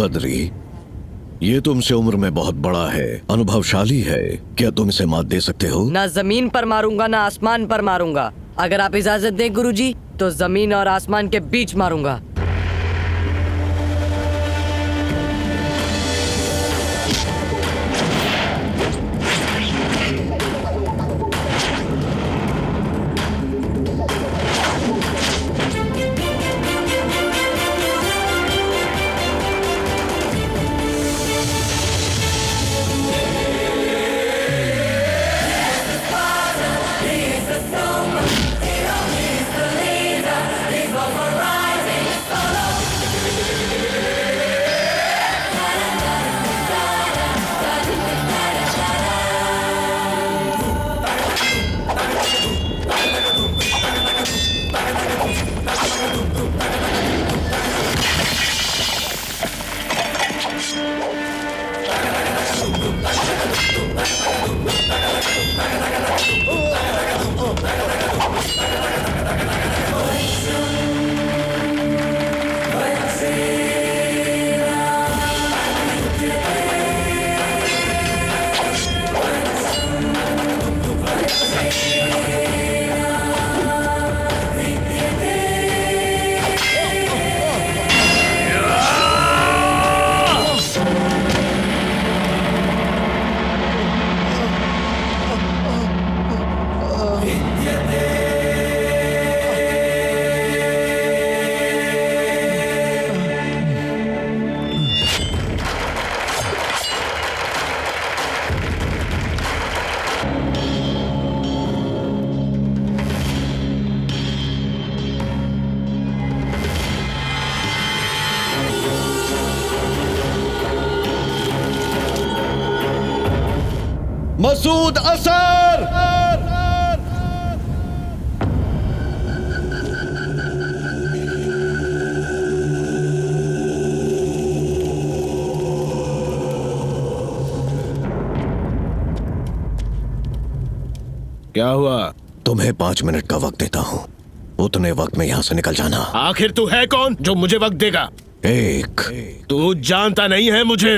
बद्री, ये तुमसे उम्र में बहुत बड़ा है, अनुभवशाली है। क्या तुम इसे मात दे सकते हो? ना जमीन पर मारूंगा ना आसमान पर मारूंगा। अगर आप इजाजत दें गुरुजी, तो जमीन और आसमान के बीच मारूंगा। मसूद असर! क्या हुआ? तुम्हें 5 मिनट का वक्त देता हूँ। उतने वक्त में यहाँ से निकल जाना। आखिर तू है कौन जो मुझे वक्त देगा? एक, तू जानता नहीं है मुझे।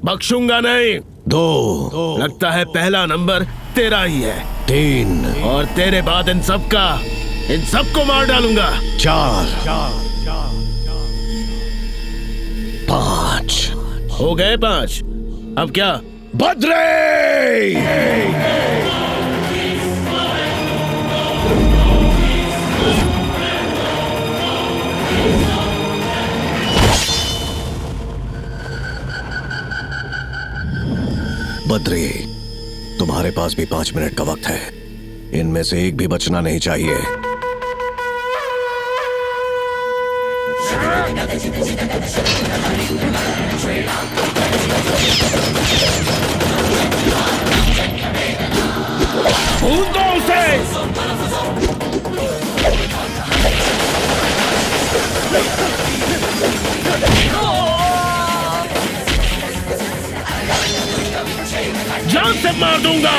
बख्शूंगा नहीं। 2, लगता है पहला नंबर तेरा ही है। 3, और तेरे बाद इन सबको मार डालूंगा। 4, 5। हो गए 5। अब क्या? बद्री! बद्री, तुम्हारे पास भी 5 मिनट का वक्त है। इनमें से एक भी बचना नहीं चाहिए। भूल दो उसे। जान से मार दूंगा।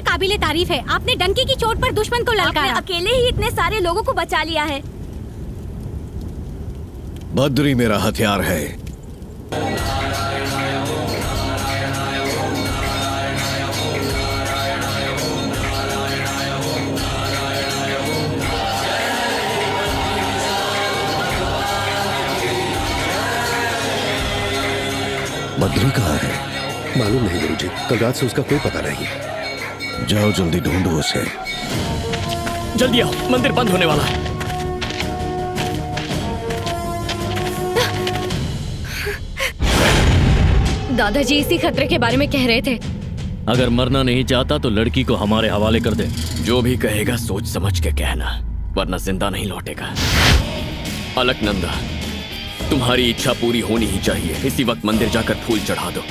काबिले तारीफ है। आपने डंकी की चोट पर दुश्मन को ललकारा। अकेले ही इतने सारे लोगों को बचा लिया है। बद्री मेरा हथियार है, बद्री कहाँ है? मालूम नहीं गुरुजी, कल रात से उसका कोई पता नहीं। जाओ जल्दी ढूंढो उसे। जल्दी आओ, मंदिर बंद होने वाला है। दादाजी इसी खतरे के बारे में कह रहे थे। अगर मरना नहीं चाहता तो लड़की को हमारे हवाले कर दे। जो भी कहेगा सोच समझ के कहना, वरना जिंदा नहीं लौटेगा। अलकनंदा, तुम्हारी इच्छा पूरी होनी ही चाहिए। इसी वक्त मंदिर जाकर फूल चढ़ा दो।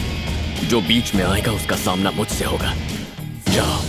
जो बीच में आएगा उसका सामना मुझसे होगा। जाओ।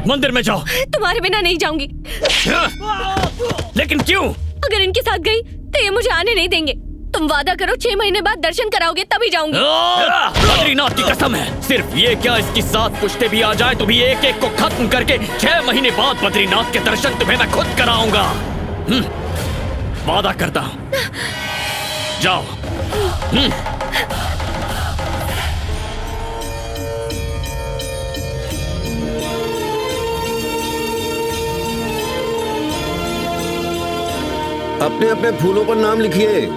मंदिर में जाओ। तुम्हारे बिना नहीं जाऊंगी। लेकिन क्यों? अगर इनके साथ गई तो ये मुझे आने नहीं देंगे। तुम वादा करो 6 महीने बाद दर्शन कराओगे तभी जाऊंगी। बद्रीनाथ की कसम है, सिर्फ ये क्या इसकी 7 पुश्ते भी आ जाए तो भी एक एक को खत्म करके 6 महीने बाद बद्रीनाथ के दर्शन तुम्हें मैं खुद कराऊंगा। वादा करता हूँ। जाओ। अपने अपने फूलों पर नाम लिखिए।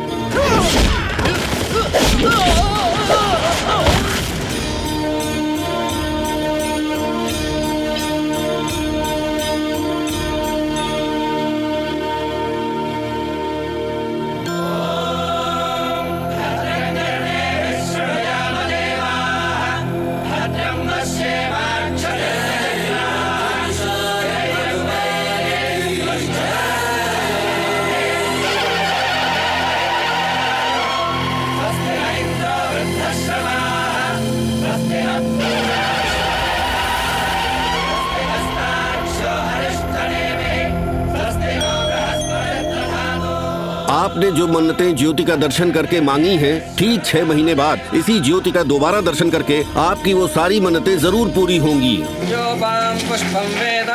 आपने जो मन्नतें ज्योति का दर्शन करके मांगी हैं, ठीक 6 महीने बाद इसी ज्योति का दोबारा दर्शन करके आपकी वो सारी मन्नतें जरूर पूरी होंगी। जो वां पुष्पं वेद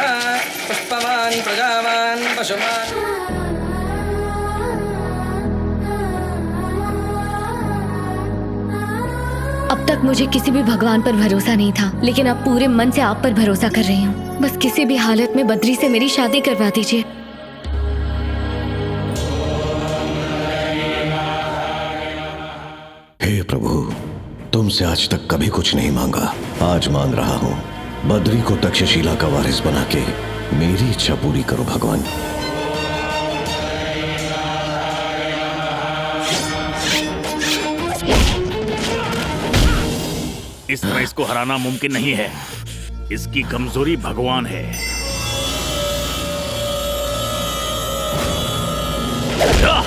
पुष्पवान् प्रजावान् पशुमान्। अब तक मुझे किसी भी भगवान पर भरोसा नहीं था, लेकिन अब पूरे मन से आप पर भरोसा कर रही हूँ। बस किसी भी हालत में बद्री से मेरी शादी करवा दीजिए। प्रभु, तुमसे आज तक कभी कुछ नहीं मांगा, आज मांग रहा हूं। बद्री को तक्षशिला का वारिस बना के मेरी इच्छा पूरी करो भगवान। इस तरह इसको हराना मुमकिन नहीं है। इसकी कमजोरी भगवान है। हटाओ!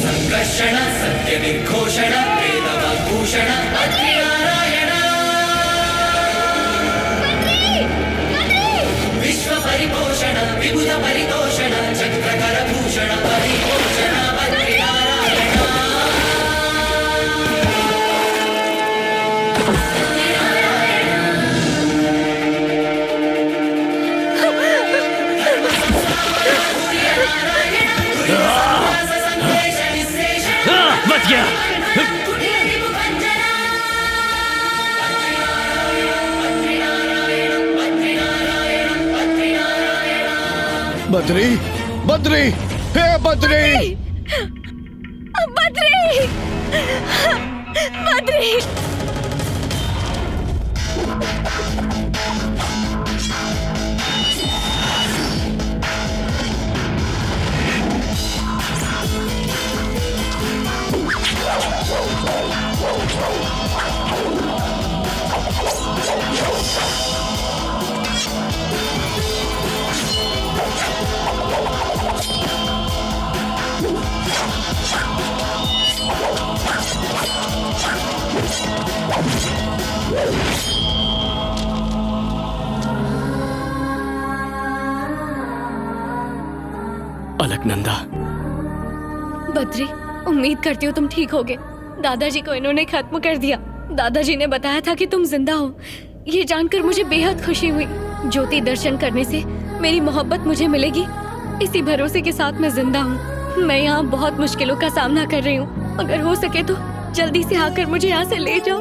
संकर्षण सत्य निर्घोषण वेदवाग्भूषण नारायण विश्व परिपोषण विबुध परितोषण चक्रकर भूषण परिपोषण मत गया। बद्री, बद्री, हे बद्री! बद्री! बद्री! अलकनंदा। बद्री, उम्मीद करती हूँ तुम ठीक होगे। दादाजी को इन्होंने खत्म कर दिया। दादाजी ने बताया था कि तुम जिंदा हो। ये जानकर मुझे बेहद खुशी हुई। ज्योति दर्शन करने से मेरी मोहब्बत मुझे मिलेगी, इसी भरोसे के साथ मैं जिंदा हूँ। मैं यहाँ बहुत मुश्किलों का सामना कर रही हूँ। अगर हो सके तो जल्दी से आकर मुझे यहाँ से ले जाओ।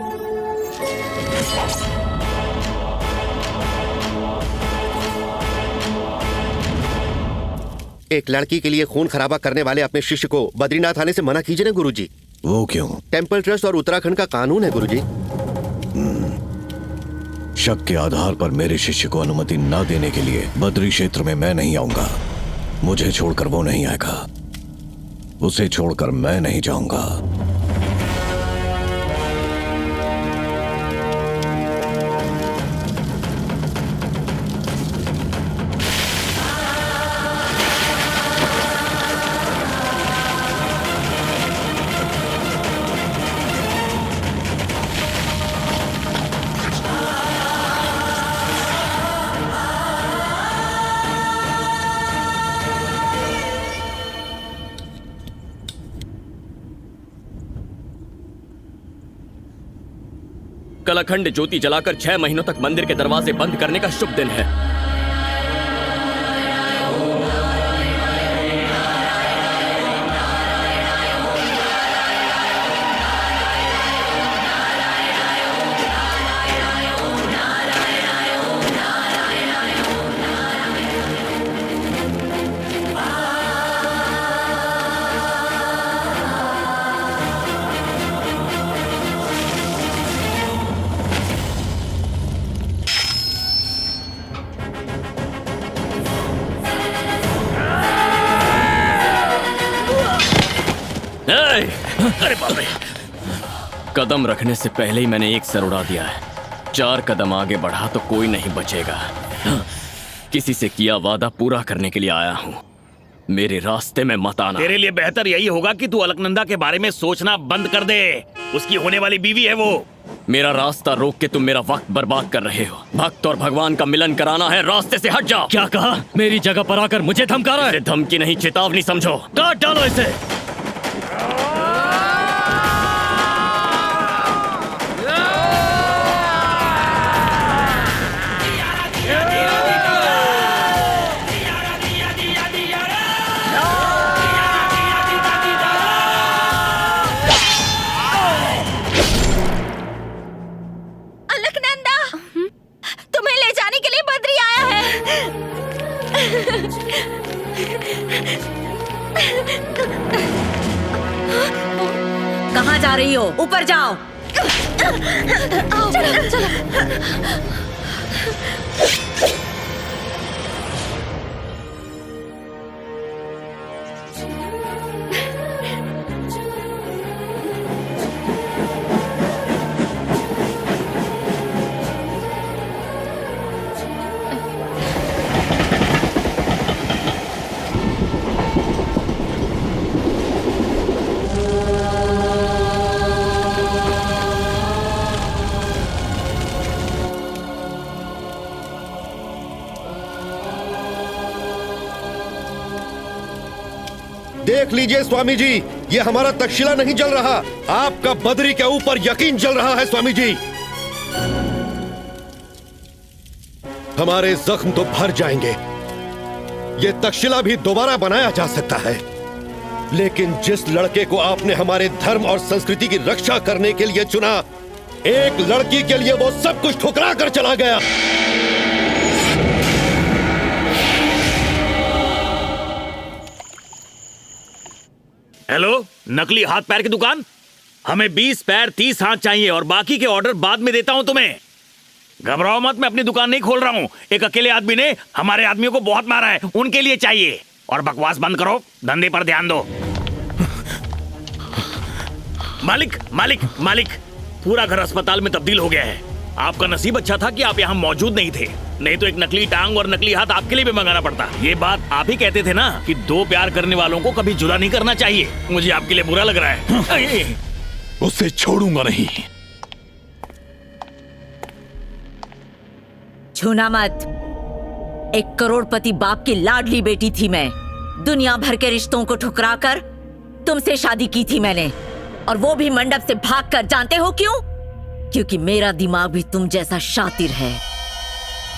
एक लड़की के लिए खून खराबा करने वाले अपने शिष्य को बद्रीनाथ आने से मना कीजिए ना गुरुजी। वो क्यों? टेंपल ट्रस्ट और उत्तराखंड का कानून है गुरुजी। शक के आधार पर मेरे शिष्य को अनुमति न देने के लिए बद्री क्षेत्र में मैं नहीं आऊंगा। मुझे छोड़कर वो नहीं आएगा, उसे छोड़कर मैं नहीं जाऊंगा। कल अखंड ज्योति जलाकर 6 महीनों तक मंदिर के दरवाजे बंद करने का शुभ दिन है। अरे बाप रे! कदम रखने से पहले ही मैंने एक सर उड़ा दिया है। 4 कदम आगे बढ़ा तो कोई नहीं बचेगा। किसी से किया वादा पूरा करने के लिए आया हूँ। मेरे रास्ते में मत आना। तेरे लिए बेहतर यही होगा कि तू अलकनंदा के बारे में सोचना बंद कर दे। उसकी होने वाली बीवी है वो। मेरा रास्ता रोक के तुम मेरा वक्त बर्बाद कर रहे हो। भक्त और भगवान का मिलन कराना है, रास्ते से हट जाओ। क्या कहा? मेरी जगह पर आकर मुझे धमका रहा है? धमकी नहीं, चेतावनी समझो। काट डालो इसे। कहाँ जा रही हो? ऊपर जाओ। चलो चलो। देख लीजिए स्वामी जी, ये हमारा तक्षशिला नहीं जल रहा, आपका बद्री के ऊपर यकीन जल रहा है स्वामी जी। हमारे जख्म तो भर जाएंगे, ये तक्षशिला भी दोबारा बनाया जा सकता है, लेकिन जिस लड़के को आपने हमारे धर्म और संस्कृति की रक्षा करने के लिए चुना, एक लड़की के लिए वो सब कुछ ठुकरा कर चला गया। हेलो, नकली हाथ पैर की दुकान। हमें 20 पैर 30 हाथ चाहिए और बाकी के ऑर्डर बाद में देता हूं तुम्हें। घबराओ मत, मैं अपनी दुकान नहीं खोल रहा हूं। एक अकेले आदमी ने हमारे आदमियों को बहुत मारा है, उनके लिए चाहिए। और बकवास बंद करो, धंधे पर ध्यान दो। मालिक मालिक मालिक, पूरा घर अस्पताल में तब्दील हो गया है। आपका नसीब अच्छा था कि आप यहाँ मौजूद नहीं थे, नहीं तो एक नकली टांग और नकली हाथ आपके लिए भी मंगाना पड़ता। ये बात आप ही कहते थे ना कि दो प्यार करने वालों को कभी जुदा नहीं करना चाहिए। मुझे आपके लिए बुरा लग रहा है। उसे छोड़ूंगा नहीं। छूना मत। एक करोड़पति बाप की लाडली बेटी थी मैं। दुनिया भर के रिश्तों को ठुकराकर तुमसे शादी की थी मैंने, और वो भी मंडप से भागकर। जानते हो क्यों? क्योंकि मेरा दिमाग भी तुम जैसा शातिर है।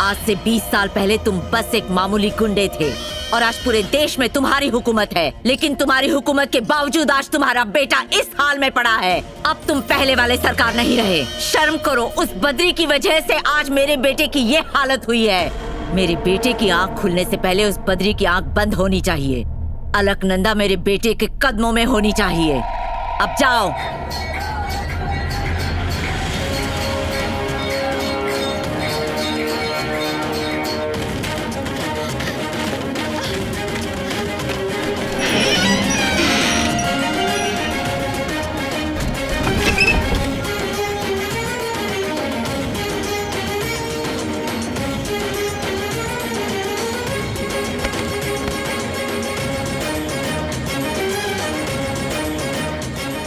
आज से 20 साल पहले तुम बस एक मामूली गुंडे थे, और आज पूरे देश में तुम्हारी हुकूमत है। लेकिन तुम्हारी हुकूमत के बावजूद आज तुम्हारा बेटा इस हाल में पड़ा है। अब तुम पहले वाले सरकार नहीं रहे। शर्म करो, उस बद्री की वजह से आज मेरे बेटे की ये हालत हुई है। मेरे बेटे की आंख खुलने से पहले उस बद्री की आंख बंद होनी चाहिए। अलकनंदा मेरे बेटे के कदमों में होनी चाहिए। अब जाओ।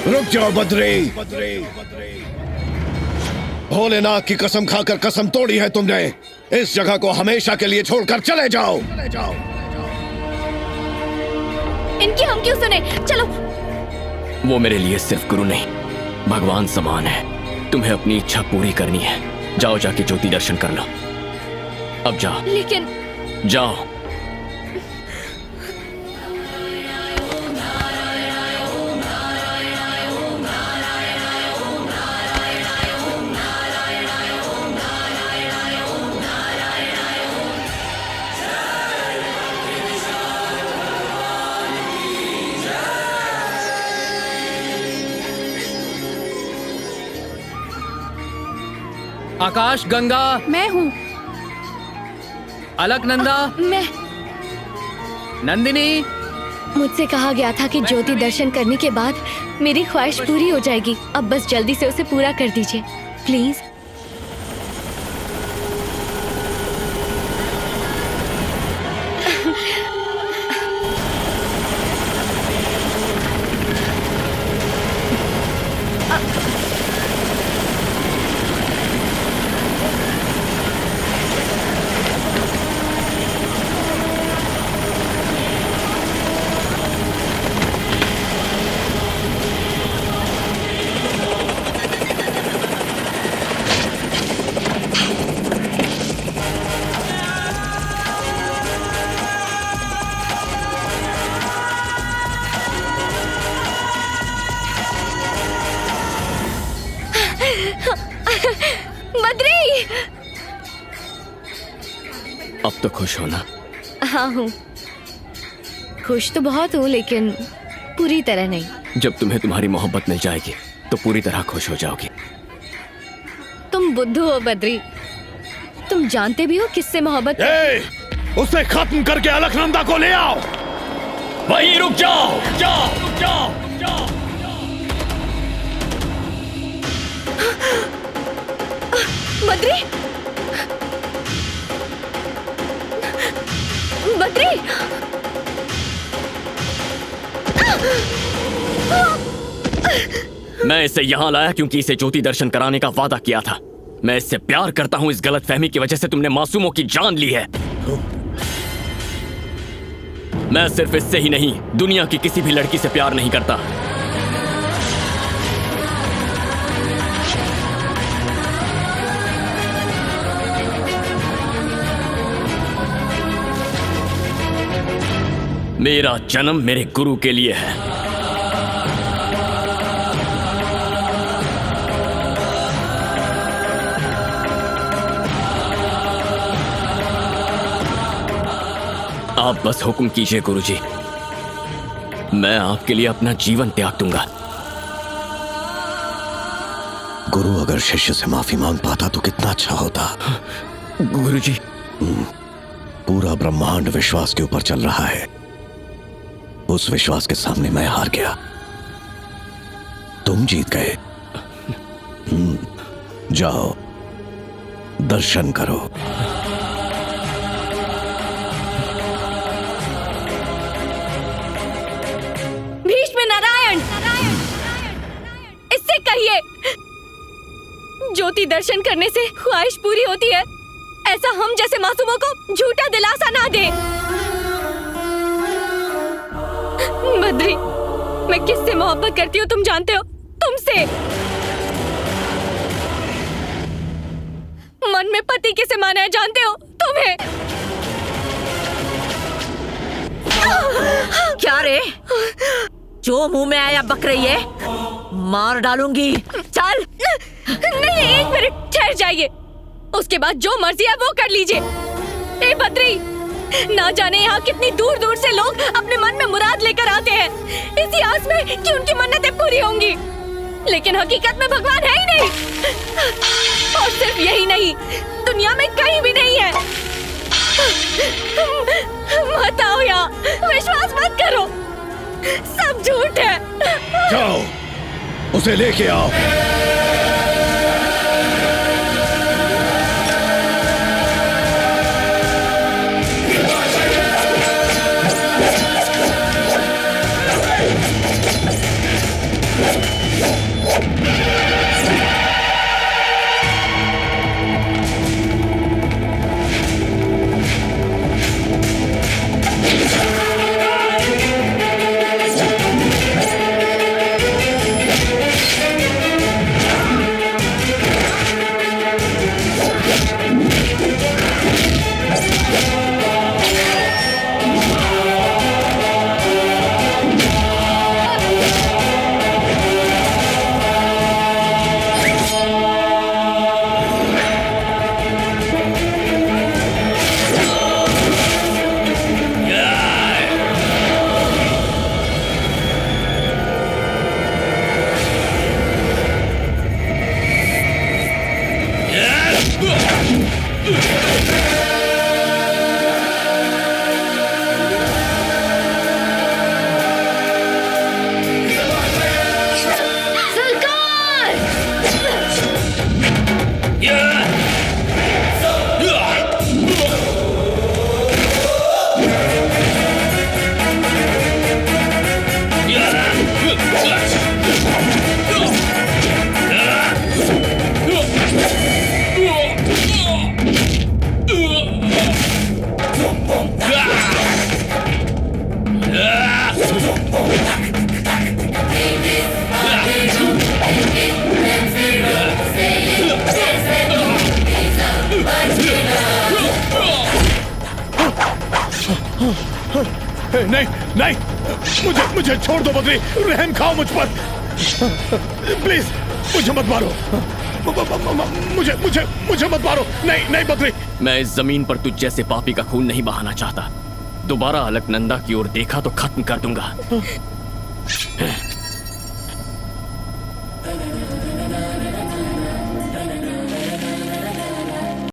रुक जाओ बद्री। भोलेनाथ की कसम खाकर कसम तोड़ी है तुमने। इस जगह को हमेशा के लिए छोड़कर चले जाओ। इनकी हम क्यों सुने? चलो। वो मेरे लिए सिर्फ गुरु नहीं, भगवान समान है। तुम्हें अपनी इच्छा पूरी करनी है। जाओ, जाके ज्योति दर्शन कर लो। अब जाओ। लेकिन जाओ। आकाश गंगा मैं हूँ। अलकनंदा मैं। नंदिनी। मुझसे कहा गया था कि ज्योति दर्शन करने के बाद मेरी ख्वाहिश पूरी हो जाएगी। अब बस जल्दी से उसे पूरा कर दीजिए प्लीज। बद्री। अब तो खुश हो ना? हाँ हूँ। खुश तो बहुत हूँ, लेकिन पूरी तरह नहीं। जब तुम्हें तुम्हारी मोहब्बत मिल जाएगी तो पूरी तरह खुश हो जाओगी। तुम बुद्धू हो बद्री। तुम जानते भी हो किससे मोहब्बत। उसे खत्म करके अलकनंदा को ले आओ। वहीं रुक जाओ, जाओ, जाओ, जाओ। बद्री, बद्री, मैं इसे यहाँ लाया क्योंकि इसे ज्योति दर्शन कराने का वादा किया था। मैं इससे प्यार करता हूँ। इस गलतफहमी की वजह से तुमने मासूमों की जान ली है। मैं सिर्फ इससे ही नहीं, दुनिया की किसी भी लड़की से प्यार नहीं करता। मेरा जन्म मेरे गुरु के लिए है। आप बस हुक्म कीजिए गुरुजी, मैं आपके लिए अपना जीवन त्याग दूंगा। गुरु अगर शिष्य से माफी मांग पाता तो कितना अच्छा होता। गुरुजी, पूरा ब्रह्मांड विश्वास के ऊपर चल रहा है। उस विश्वास के सामने मैं हार गया, तुम जीत गए। जाओ दर्शन करो। भीष्म नारायण, इससे कहिए ज्योति दर्शन करने से ख्वाहिश पूरी होती है। ऐसा हम जैसे मासूमों को झूठा दिलासा ना दे। बद्री, मैं किससे मोहब्बत करती हूँ तुम जानते हो? तुमसे। मन में पति किसे माना है जानते हो? तुम्हें। क्या रे? जो मुंह में आया बक रही है, मार डालूंगी। चल। नहीं, एक मिनट ठहर जाइए। उसके बाद जो मर्जी है वो कर लीजिए। ए बद्री, ना जाने यहाँ कितनी दूर दूर से लोग अपने मन में मुराद लेकर आते हैं, इसी आस में कि उनकी मन्नतें पूरी होंगी। लेकिन हकीकत में भगवान है ही नहीं। और सिर्फ यही नहीं, दुनिया में कहीं भी नहीं है। मत आओ यहाँ, विश्वास मत करो, सब झूठ है। जाओ, उसे लेके आओ। नहीं नहीं, मुझे छोड़ दो बद्री, रहम खाओ मुझ पर प्लीज। मुझे मत मारो, मुझे मत मारो। नहीं नहीं बद्री। मैं इस जमीन पर तुझ जैसे पापी का खून नहीं बहाना चाहता। दोबारा अलकनंदा की ओर देखा तो खत्म कर दूंगा।